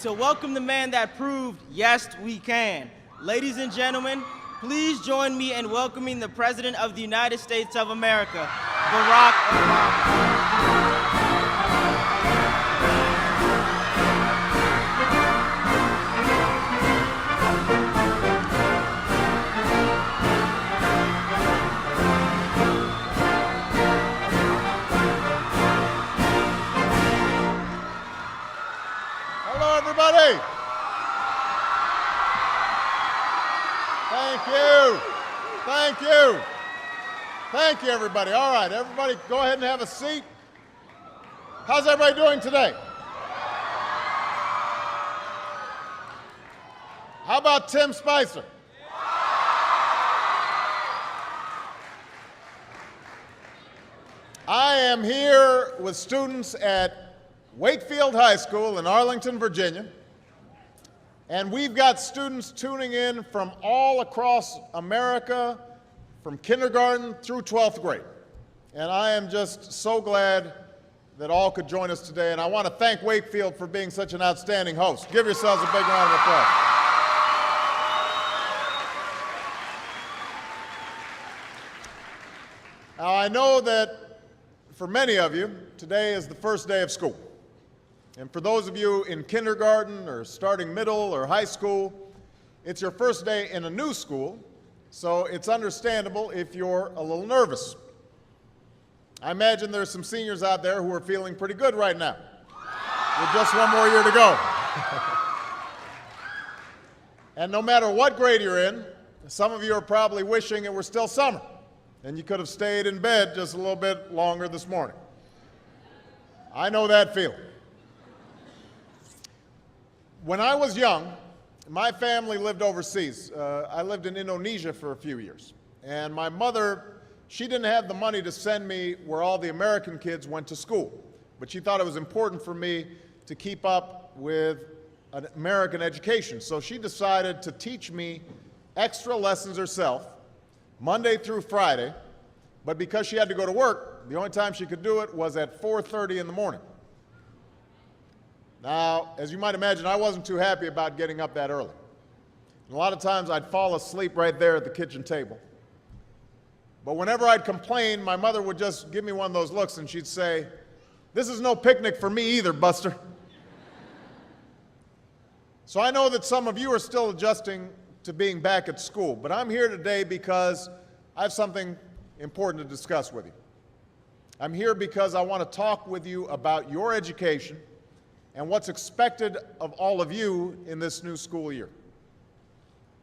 to welcome the man that proved, yes, we can. Ladies and gentlemen, please join me in welcoming the President of the United States of America, Barack Obama. Hello, everybody. Thank you. Thank you. Thank you, everybody. All right, everybody, go ahead and have a seat. How's everybody doing today? How about Tim Spicer? I am here with students at Wakefield High School in Arlington, Virginia, and we've got students tuning in from all across America, from kindergarten through 12th grade. And I am just so glad that all could join us today, and I want to thank Wakefield for being such an outstanding host. Give yourselves a big round of applause. Now, I know that for many of you, today is the first day of school. And for those of you in kindergarten or starting middle or high school, it's your first day in a new school, so it's understandable if you're a little nervous. I imagine there's some seniors out there who are feeling pretty good right now, with just one more year to go. And no matter what grade you're in, some of you are probably wishing it were still summer, and you could have stayed in bed just a little bit longer this morning. I know that feeling. When I was young, my family lived overseas. I lived in Indonesia for a few years. And my mother, she didn't have the money to send me where all the American kids went to school. But she thought it was important for me to keep up with an American education. So she decided to teach me extra lessons herself, Monday through Friday. But because she had to go to work, the only time she could do it was at 4:30 in the morning. Now, as you might imagine, I wasn't too happy about getting up that early. And a lot of times I'd fall asleep right there at the kitchen table. But whenever I'd complain, my mother would just give me one of those looks and she'd say, "This is no picnic for me either, Buster." So I know that some of you are still adjusting to being back at school, but I'm here today because I have something important to discuss with you. I'm here because I want to talk with you about your education and what's expected of all of you in this new school year.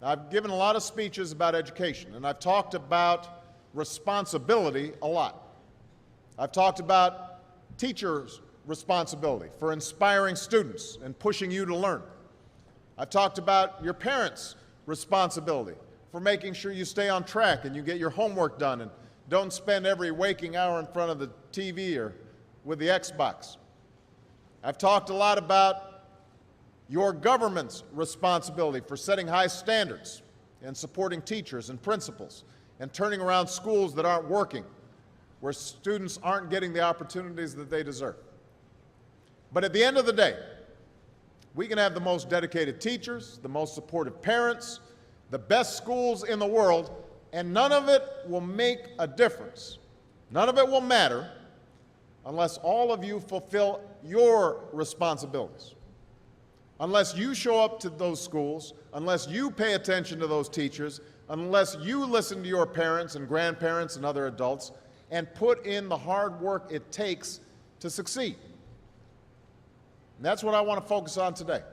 Now, I've given a lot of speeches about education, and I've talked about responsibility a lot. I've talked about teachers' responsibility for inspiring students and pushing you to learn. I've talked about your parents' responsibility for making sure you stay on track and you get your homework done and don't spend every waking hour in front of the TV or with the Xbox. I've talked a lot about your government's responsibility for setting high standards and supporting teachers and principals and turning around schools that aren't working, where students aren't getting the opportunities that they deserve. But at the end of the day, we can have the most dedicated teachers, the most supportive parents, the best schools in the world, and none of it will make a difference. None of it will matter unless all of you fulfill your responsibilities. Unless you show up to those schools, unless you pay attention to those teachers, unless you listen to your parents and grandparents and other adults and put in the hard work it takes to succeed. And that's what I want to focus on today,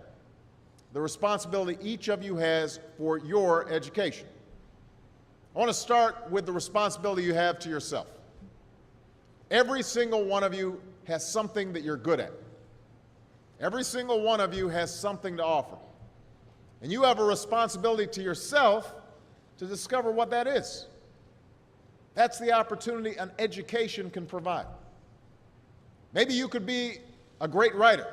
the responsibility each of you has for your education. I want to start with the responsibility you have to yourself. Every single one of you has something that you're good at. Every single one of you has something to offer. And you have a responsibility to yourself to discover what that is. That's the opportunity an education can provide. Maybe you could be a great writer,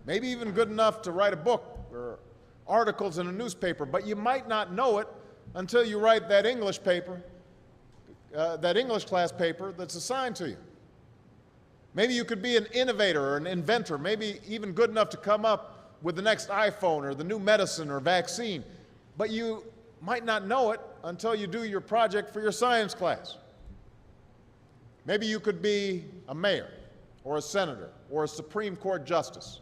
maybe even good enough to write a book or articles in a newspaper, but you might not know it until you write that English paper, that English class paper that's assigned to you. Maybe you could be an innovator or an inventor, maybe even good enough to come up with the next iPhone or the new medicine or vaccine, but you might not know it until you do your project for your science class. Maybe you could be a mayor or a senator or a Supreme Court justice,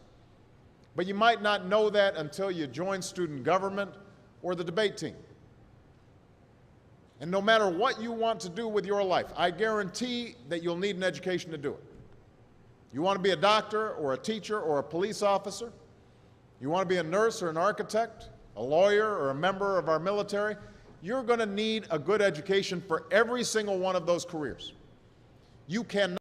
but you might not know that until you join student government or the debate team. And no matter what you want to do with your life, I guarantee that you'll need an education to do it. You want to be a doctor or a teacher or a police officer? You want to be a nurse or an architect, a lawyer or a member of our military? You're going to need a good education for every single one of those careers. You cannot